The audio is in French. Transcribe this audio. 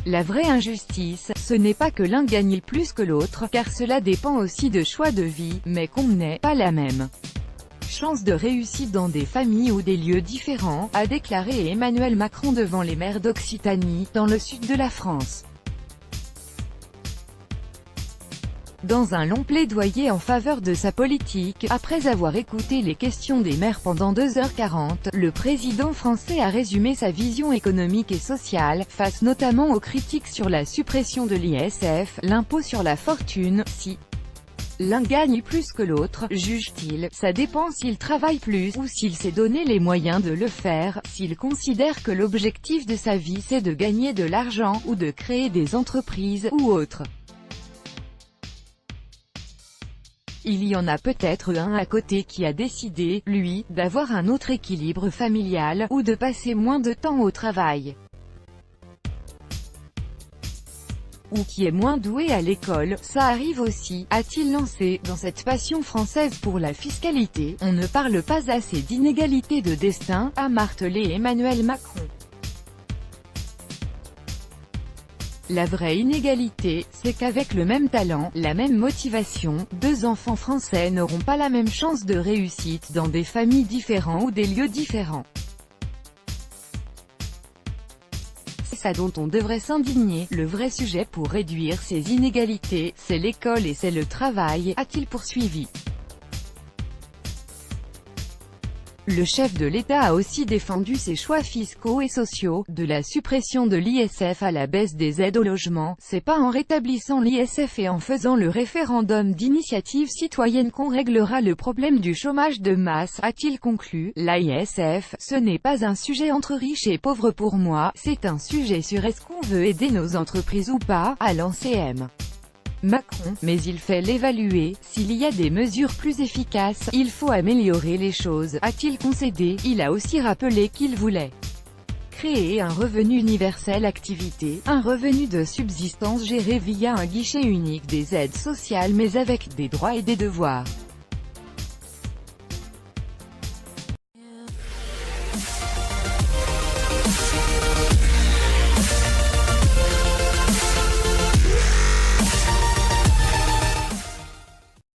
La vraie injustice, ce n'est pas que l'un gagne plus que l'autre, car cela dépend aussi de choix de vie, mais qu'on n'ait pas la même chance de réussite dans des familles ou des lieux différents, a déclaré Emmanuel Macron devant les maires d'Occitanie, dans le sud de la France. Dans un long plaidoyer en faveur de sa politique, après avoir écouté les questions des maires pendant 2h40, le président français a résumé sa vision économique et sociale, face notamment aux critiques sur la suppression de l'ISF, l'impôt sur la fortune. Si l'un gagne plus que l'autre, juge-t-il, ça dépend s'il travaille plus, ou s'il s'est donné les moyens de le faire, s'il considère que l'objectif de sa vie c'est de gagner de l'argent, ou de créer des entreprises, ou autre. Il y en a peut-être un à côté qui a décidé, lui, d'avoir un autre équilibre familial, ou de passer moins de temps au travail. Ou qui est moins doué à l'école, ça arrive aussi, a-t-il lancé. Dans cette passion française pour la fiscalité, on ne parle pas assez d'inégalité de destin, a martelé Emmanuel Macron. La vraie inégalité, c'est qu'avec le même talent, la même motivation, deux enfants français n'auront pas la même chance de réussite dans des familles différentes ou des lieux différents. C'est ça dont on devrait s'indigner. Le vrai sujet pour réduire ces inégalités, c'est l'école et c'est le travail, a-t-il poursuivi. Le chef de l'État a aussi défendu ses choix fiscaux et sociaux, de la suppression de l'ISF à la baisse des aides au logement. C'est pas en rétablissant l'ISF et en faisant le référendum d'initiative citoyenne qu'on réglera le problème du chômage de masse, a-t-il conclu. L'ISF, ce n'est pas un sujet entre riches et pauvres pour moi, c'est un sujet sur est-ce qu'on veut aider nos entreprises ou pas, a lancé M. Macron, mais il fait l'évaluer, s'il y a des mesures plus efficaces, il faut améliorer les choses, a-t-il concédé. Il a aussi rappelé qu'il voulait créer un revenu universel activité, un revenu de subsistance géré via un guichet unique des aides sociales mais avec des droits et des devoirs.